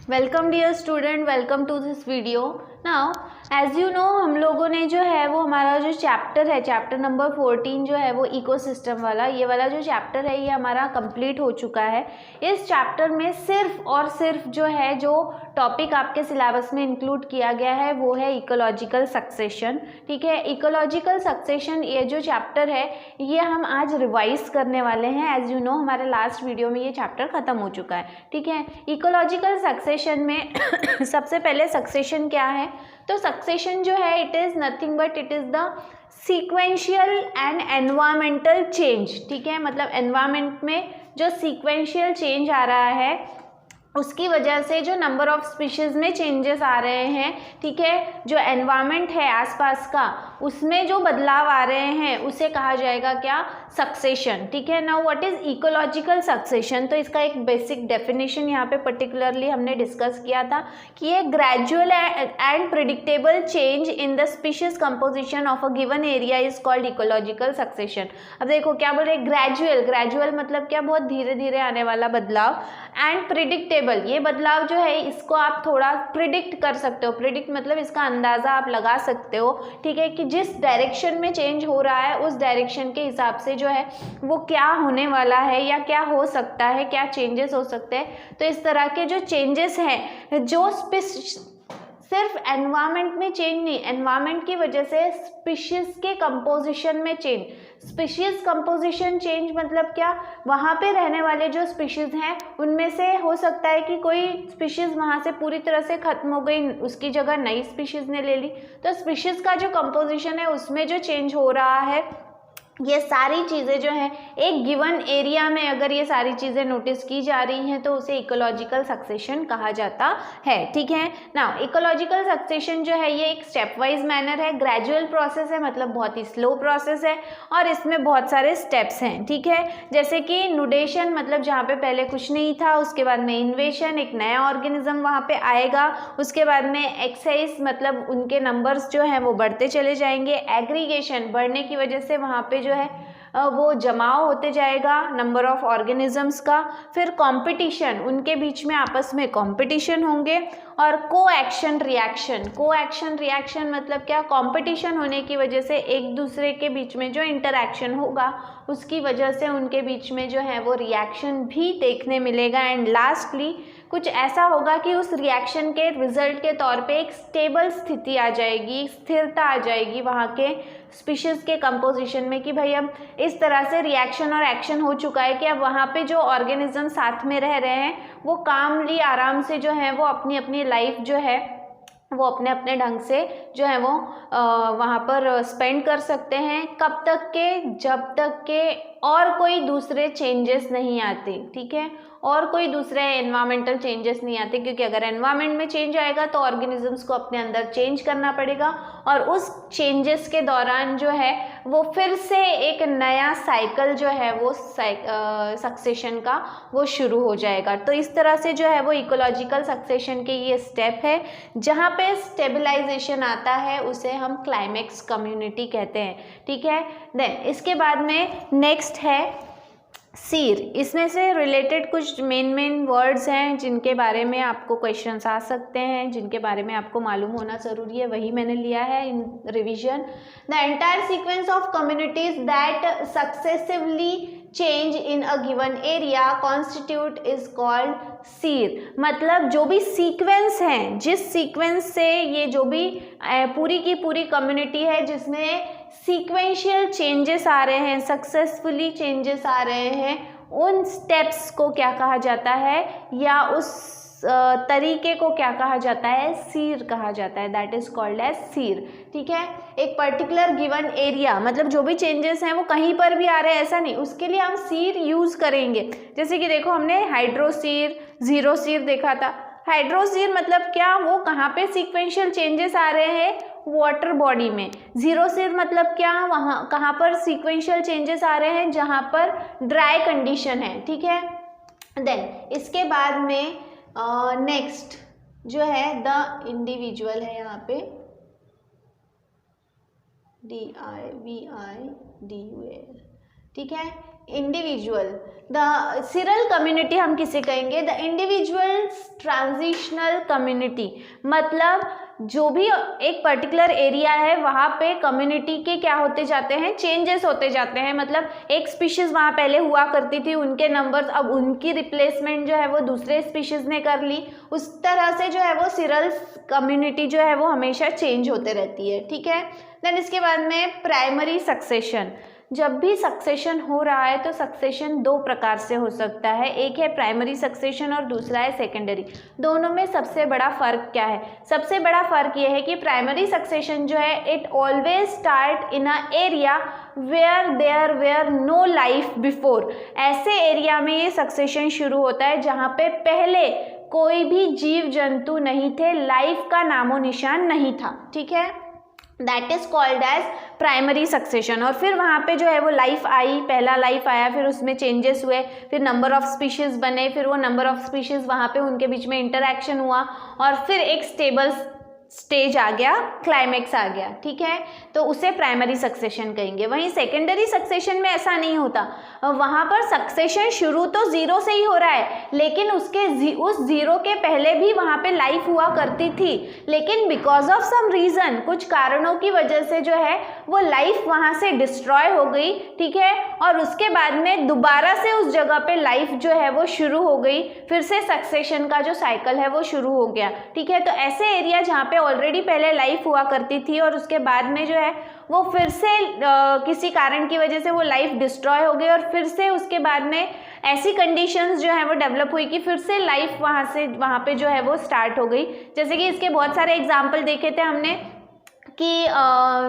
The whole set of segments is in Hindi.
Welcome dear student, welcome to this video. Now as you know हम लोगों ने जो है वो हमारा जो चैप्टर है, चैप्टर नंबर 14 जो है वो इकोसिस्टम वाला, ये वाला जो चैप्टर है ये हमारा कंप्लीट हो चुका है। इस चैप्टर में सिर्फ और सिर्फ जो है जो टॉपिक आपके सिलेबस में इंक्लूड किया गया है वो है इकोलॉजिकल सक्सेशन। ठीक है, इकोलॉजिकल सक्सेशन ये जो चैप्टर है ये हम आज रिवाइज करने वाले हैं। एज यू नो हमारे लास्ट वीडियो में ये चैप्टर खत्म हो चुका है। ठीक है, इकोलॉजिकल सक्सेशन में सबसे पहले सक्सेशन क्या है, तो सक्सेशन जो है it is nothing but it is the sequential and environmental change. ठीक है, मतलब एनवायरमेंट में जो सीक्वेंशियल चेंज आ रहा है उसकी वजह से जो नंबर ऑफ स्पीशीज़ में चेंजेस आ रहे हैं। ठीक है, जो एनवायरनमेंट है आसपास का उसमें जो बदलाव आ रहे हैं उसे कहा जाएगा क्या, सक्सेशन। ठीक है, now what is ecological succession, तो इसका एक बेसिक डेफिनेशन यहाँ पे पर्टिकुलरली हमने डिस्कस किया था कि ये gradual and predictable change in the species composition of a given area is called ecological succession. अब देखो क्या बोल रहे, ग्रेजुअल मतलब क्या, बहुत धीरे धीरे आने वाला बदलाव, एंड प्रिडिक्टेबल ये बदलाव जो है इसको आप थोड़ा प्रिडिक्ट कर सकते हो। प्रिडिक्ट मतलब इसका अंदाज़ा आप लगा सकते हो। ठीक है, कि जिस डायरेक्शन में चेंज हो रहा है उस डायरेक्शन के हिसाब से जो है वो क्या होने वाला है या क्या हो सकता है, क्या चेंजेस हो सकते हैं। तो इस तरह के जो चेंजेस हैं जो सिर्फ एनवायरनमेंट में चेंज नहीं, एनवायरनमेंट की वजह से स्पीशीज के कंपोजिशन में चेंज। स्पीशीज कंपोजिशन चेंज मतलब क्या, वहाँ पे रहने वाले जो स्पीशीज हैं उनमें से हो सकता है कि कोई स्पीशीज वहाँ से पूरी तरह से खत्म हो गई, उसकी जगह नई स्पीशीज ने ले ली। तो स्पीशीज का जो कंपोजिशन है उसमें जो चेंज हो रहा है, ये सारी चीज़ें जो हैं एक गिवन एरिया में अगर ये सारी चीज़ें नोटिस की जा रही हैं तो उसे इकोलॉजिकल सक्सेशन कहा जाता है। ठीक है, नाउ इकोलॉजिकल सक्सेशन जो है ये एक स्टेप वाइज मैनर है, ग्रेजुअल प्रोसेस है, मतलब बहुत ही स्लो प्रोसेस है और इसमें बहुत सारे स्टेप्स हैं। ठीक है, जैसे कि नुडेशन मतलब जहाँ पे पहले कुछ नहीं था, उसके बाद में इन्वेशन, एक नया ऑर्गेनिज्म वहाँ पे आएगा, उसके बाद में एक्साइज मतलब उनके नंबर्स जो हैं वो बढ़ते चले जाएंगे, एग्रीगेशन बढ़ने की वजह से वहाँ पे जो है वो जमाव होते जाएगा नंबर ऑफ ऑर्गेनिजम्स का। फिर कंपटीशन, उनके बीच में आपस में कंपटीशन होंगे, और कोएक्शन रिएक्शन मतलब क्या, कंपटीशन होने की वजह से एक दूसरे के बीच में जो इंटरैक्शन होगा उसकी वजह से उनके बीच में जो है वो रिएक्शन भी देखने मिलेगा। एंड लास्टली कुछ ऐसा होगा कि उस रिएक्शन के रिजल्ट के तौर पे एक स्टेबल स्थिति आ जाएगी, स्थिरता आ जाएगी वहाँ के स्पीशीज के कंपोजिशन में कि भाई अब इस तरह से रिएक्शन और एक्शन हो चुका है कि अब वहाँ पे जो ऑर्गेनिज्म साथ में रह रहे हैं वो कामली आराम से जो है वो अपनी अपनी लाइफ जो है वो अपने अपने ढंग से जो है वो वहाँ पर स्पेंड कर सकते हैं। कब तक के, जब तक के और कोई दूसरे चेंजेस नहीं आते। ठीक है, और कोई दूसरे एनवायरमेंटल चेंजेस नहीं आते, क्योंकि अगर एनवायरमेंट में चेंज आएगा तो ऑर्गेनिजम्स को अपने अंदर चेंज करना पड़ेगा और उस चेंजेस के दौरान जो है वो फिर से एक नया साइकिल जो है वो सक्सेशन का वो शुरू हो जाएगा। तो इस तरह से जो है वो इकोलॉजिकल सक्सेशन के ये स्टेप है। जहाँ पे स्टेबलाइजेशन आता है उसे हम क्लाइमेक्स कम्युनिटी कहते हैं। ठीक है, देन इसके बाद में नेक्स्ट है सीर। इसमें से रिलेटेड कुछ मेन वर्ड्स हैं जिनके बारे में आपको क्वेश्चंस आ सकते हैं, जिनके बारे में आपको मालूम होना ज़रूरी है, वही मैंने लिया है in revision. The entire sequence of communities that successively change in a given area constitute is called sere. मतलब जो भी सीक्वेंस हैं, जिस सीक्वेंस से ये जो भी पूरी की पूरी कम्युनिटी है जिसमें सीक्वेंशियल चेंजेस आ रहे हैं, सक्सेसफुली चेंजेस आ रहे हैं, उन स्टेप्स को क्या कहा जाता है या उस तरीके को क्या कहा जाता है, सीर कहा जाता है। दैट इज कॉल्ड एज सीर। ठीक है, एक पर्टिकुलर गिवन एरिया मतलब जो भी चेंजेस हैं वो कहीं पर भी आ रहे हैं ऐसा नहीं, उसके लिए हम सीर यूज करेंगे। जैसे कि देखो हमने हाइड्रोसीर, जीरो सीर देखा था। हाइड्रोसीर मतलब क्या, वो कहाँ पे सीक्वेंशियल चेंजेस आ रहे हैं, वाटर बॉडी में। जीरो सीर मतलब क्या, वहाँ कहाँ पर सीक्वेंशियल चेंजेस आ रहे हैं, जहाँ पर ड्राई कंडीशन है। ठीक है, देन इसके बाद में नेक्स्ट जो है द इंडिविजुअल है, यहाँ पे DIVIDUAL। ठीक है, इंडिविजुअल, द सिरल कम्युनिटी हम किसे कहेंगे, द इंडिविजुअल ट्रांजिशनल कम्युनिटी, मतलब जो भी एक पर्टिकुलर एरिया है वहाँ पे कम्युनिटी के क्या होते जाते हैं, चेंजेस होते जाते हैं। मतलब एक स्पीशीज़ वहाँ पहले हुआ करती थी, उनके नंबर्स अब उनकी रिप्लेसमेंट जो है वो दूसरे स्पीशीज़ ने कर ली। उस तरह से जो है वो सिरल कम्युनिटी जो है वो हमेशा चेंज होते रहती है, ठीक है। देन इसके बाद में प्राइमरी सक्सेशन, जब भी सक्सेशन हो रहा है तो सक्सेशन दो प्रकार से हो सकता है, एक है प्राइमरी सक्सेशन और दूसरा है सेकेंडरी। दोनों में सबसे बड़ा फ़र्क क्या है, सबसे बड़ा फ़र्क यह है कि प्राइमरी सक्सेशन जो है it always start in a area where there were no life before. ऐसे एरिया में ये सक्सेशन शुरू होता है जहाँ पे पहले कोई भी जीव जंतु नहीं थे, लाइफ का नामो निशान नहीं था, ठीक है। That is called as primary succession. और फिर वहाँ पे जो है वो लाइफ आई, पहला लाइफ आया, फिर उसमें चेंजेस हुए, फिर नंबर ऑफ स्पीशीज़ बने, फिर वो नंबर ऑफ स्पीशीज़ वहाँ पे उनके बीच में इंटरैक्शन हुआ और फिर एक स्टेबल स्टेज आ गया, क्लाइमेक्स आ गया, ठीक है। तो उसे प्राइमरी सक्सेशन कहेंगे। वहीं सेकेंडरी सक्सेशन में ऐसा नहीं होता, वहाँ पर सक्सेशन शुरू तो जीरो से ही हो रहा है, लेकिन उस जीरो के पहले भी वहाँ पे लाइफ हुआ करती थी, लेकिन बिकॉज ऑफ सम रीज़न, कुछ कारणों की वजह से जो है वो लाइफ वहाँ से डिस्ट्रॉय हो गई, ठीक है। और उसके बाद में दोबारा से उस जगह पे लाइफ जो है वो शुरू हो गई, फिर से सक्सेशन का जो साइकिल है वो शुरू हो गया, ठीक है। तो ऐसे एरिया जहाँ पे ऑलरेडी पहले लाइफ हुआ करती थी और उसके बाद में जो है वो फिर से किसी कारण की वजह से वो लाइफ डिस्ट्रॉय हो गई और फिर से उसके बाद में ऐसी कंडीशंस जो है वो डेवलप हुई कि फिर से लाइफ वहाँ पे जो है वो स्टार्ट हो गई। जैसे कि इसके बहुत सारे एग्जाम्पल देखे थे हमने कि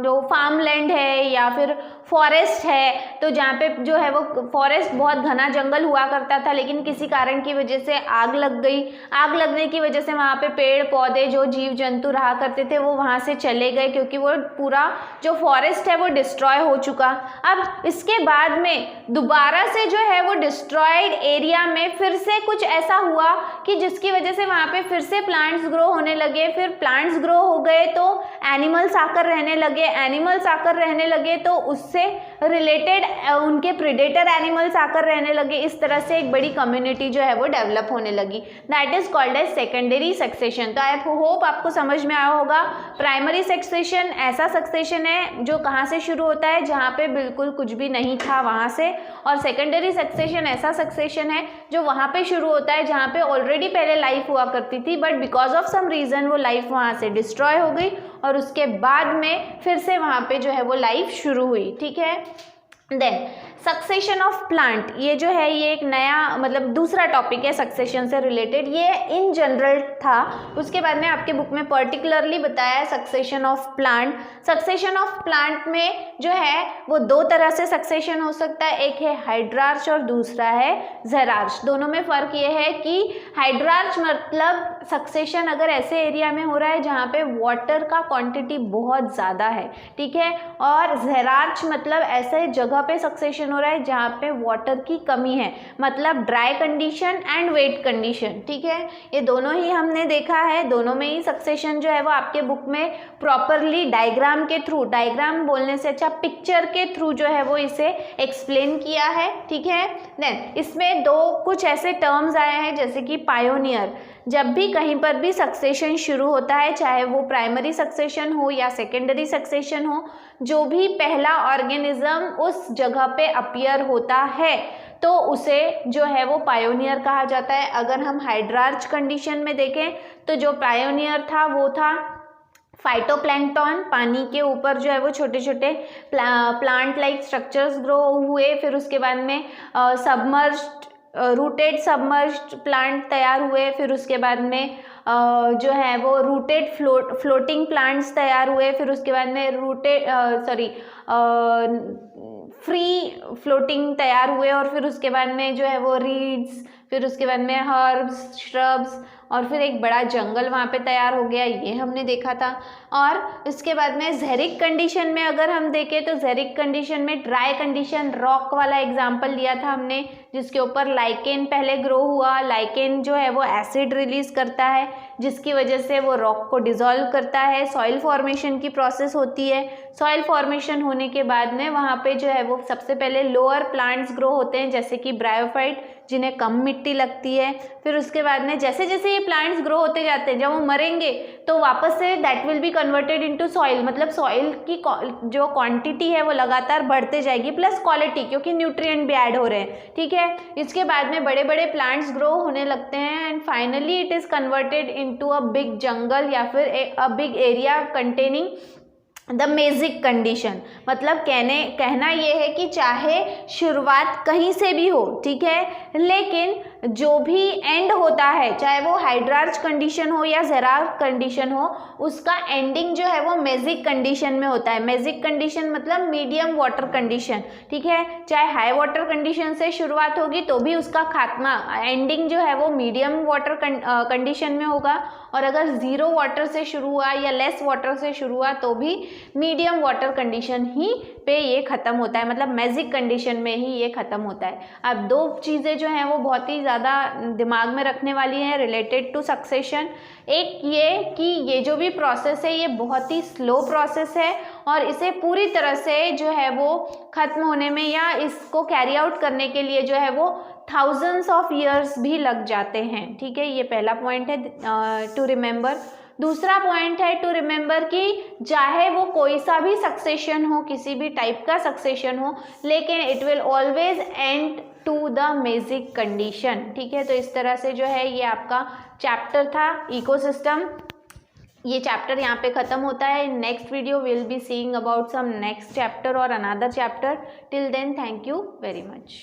जो फार्म लैंड है या फिर फॉरेस्ट है, तो जहाँ पे जो है वो फॉरेस्ट बहुत घना जंगल हुआ करता था, लेकिन किसी कारण की वजह से आग लग गई, आग लगने की वजह से वहाँ पे पेड़ पौधे जो जीव जंतु रहा करते थे वो वहाँ से चले गए, क्योंकि वो पूरा जो फॉरेस्ट है वो डिस्ट्रॉय हो चुका। अब इसके बाद में दोबारा से जो है वो डिस्ट्रॉयड एरिया में फिर से कुछ ऐसा हुआ कि जिसकी वजह से वहाँ पे फिर से प्लांट्स ग्रो होने लगे, फिर प्लांट्स ग्रो हो गए तो एनिमल्स आकर रहने लगे, एनिमल्स आकर रहने लगे तो उससे रिलेटेड उनके प्रेडेटर एनिमल्स आकर रहने लगे। इस तरह से एक बड़ी कम्युनिटी जो है वो डेवलप होने लगी। That is called as secondary succession. तो आई होप आपको समझ में आया होगा। प्राइमरी सक्सेशन ऐसा सक्सेशन है जो कहाँ से शुरू होता है, जहाँ पे बिल्कुल कुछ भी नहीं था वहाँ से, और सेकेंडरी सक्सेशन ऐसा सक्सेशन है जो वहाँ पे शुरू होता है जहाँ पे ऑलरेडी पहले लाइफ हुआ करती थी, but because of some reason वो लाइफ वहाँ से डिस्ट्रॉय हो गई और उसके बाद में फिर से वहाँ पे जो है वो लाइफ शुरू हुई, ठीक है। देन सक्सेशन ऑफ प्लांट, ये जो है ये एक नया मतलब दूसरा टॉपिक है सक्सेशन से रिलेटेड, ये इन जनरल था। उसके बाद में आपके बुक में पर्टिकुलरली बताया है succession of plant. Succession of plant में जो है वो दो तरह से सक्सेशन हो सकता है, एक है हाइड्रार्च और दूसरा है ज़ेरार्च। दोनों में फ़र्क ये है कि हाइड्रार्च मतलब सक्सेशन अगर ऐसे एरिया में हो रहा है जहाँ पे वाटर का क्वांटिटी बहुत ज़्यादा है, ठीक है, और ज़ेरार्च मतलब ऐसे जगह पे सक्सेशन हो रहा है जहाँ पे वाटर की कमी है, मतलब dry condition and wait condition, ठीक है। ये दोनों ही हमने देखा है, दोनों में ही सक्सेशन जो है वो आपके बुक में प्रॉपरली डायग्राम के थ्रू, डायग्राम बोलने से अच्छा पिक्चर के थ्रू जो है वो इसे एक्सप्लेन किया है, ठीक है। देन इसमें दो कुछ ऐसे टर्म्स आए हैं जैसे कि पायोनियर। जब भी कहीं पर भी सक्सेशन शुरू होता है, चाहे वो प्राइमरी सक्सेशन हो या सेकेंडरी सक्सेशन हो, जो भी पहला ऑर्गेनिज्म उस जगह पे अपीयर होता है तो उसे जो है वो पायोनियर कहा जाता है। अगर हम हाइड्रार्च कंडीशन में देखें तो जो पायोनियर था वो था फाइटोप्लैंक्टन, पानी के ऊपर जो है वो छोटे छोटे प्लांट लाइक स्ट्रक्चर्स ग्रो हुए, फिर उसके बाद में सबमर्ज्ड रूटेड सबमर्ज्ड प्लांट तैयार हुए, फिर उसके बाद में जो है वो रूटेड फ्लोटिंग प्लांट्स तैयार हुए, फिर उसके बाद में फ्री फ्लोटिंग तैयार हुए, और फिर उसके बाद में जो है वो रीड्स, फिर उसके बाद में हर्ब्स, श्रब्स और फिर एक बड़ा जंगल वहाँ पे तैयार हो गया, ये हमने देखा था। और इसके बाद में ज़ेरिक कंडीशन में अगर हम देखें तो ज़ेरिक कंडीशन में ड्राई कंडीशन रॉक वाला एग्जाम्पल लिया था हमने, जिसके ऊपर लाइकेन पहले ग्रो हुआ। लाइकेन जो है वो एसिड रिलीज करता है, जिसकी वजह से वो रॉक को डिसॉल्व करता है। सॉइल फॉर्मेशन की प्रोसेस होती है। सॉइल फॉर्मेशन होने के बाद में वहाँ पे जो है वो सबसे पहले लोअर प्लांट्स ग्रो होते हैं, जैसे कि ब्रायोफाइट, जिन्हें कम मिट्टी लगती है। फिर उसके बाद में जैसे जैसे ये प्लांट्स ग्रो होते जाते हैं, जब वो मरेंगे तो वापस say that will be converted into soil, मतलब सॉइल की जो क्वांटिटी है वो लगातार बढ़ते जाएगी, प्लस क्वालिटी, क्योंकि न्यूट्रिएंट भी ऐड हो रहे हैं, ठीक है। इसके बाद में बड़े बड़े प्लांट्स ग्रो होने लगते हैं and finally it is converted into a big jungle या फिर a big area containing the magic condition. मतलब कहना ये है कि चाहे शुरुआत कहीं से भी हो, ठीक है, लेकिन जो भी एंड होता है, चाहे वो हाइड्रार्च कंडीशन हो या ज़ेरार्च कंडीशन हो, उसका एंडिंग जो है वो मेजिक कंडीशन में होता है। मेजिक कंडीशन मतलब मीडियम वाटर कंडीशन, ठीक है। चाहे हाई वाटर कंडीशन से शुरुआत होगी तो भी उसका खात्मा, एंडिंग जो है वो मीडियम वाटर कंडीशन में होगा, और अगर ज़ीरो वाटर से शुरू हुआ या लेस वाटर से शुरू हुआ तो भी मीडियम वाटर कंडीशन ही पे ये ख़त्म होता है, मतलब मेजिक कंडीशन में ही ये ख़त्म होता है। अब दो चीज़ें जो हैं वो बहुत ही ज़्यादा दिमाग में रखने वाली हैं रिलेटेड टू सक्सेशन। एक ये कि ये जो भी प्रोसेस है ये बहुत ही स्लो प्रोसेस है, और इसे पूरी तरह से जो है वो ख़त्म होने में या इसको कैरी आउट करने के लिए जो है वो थाउजेंड्स ऑफ ईयर्स भी लग जाते हैं, ठीक है। ये पहला पॉइंट है टू रिमेंबर। दूसरा पॉइंट है टू रिमेंबर कि चाहे वो कोई सा भी सक्सेशन हो, किसी भी टाइप का सक्सेशन हो, लेकिन it will always end to the magic condition, ठीक है। तो इस तरह से जो है ये आपका चैप्टर था इकोसिस्टम। ये चैप्टर यहाँ पे ख़त्म होता है। Next video will be seeing about some next chapter और another chapter. Till then thank you very much.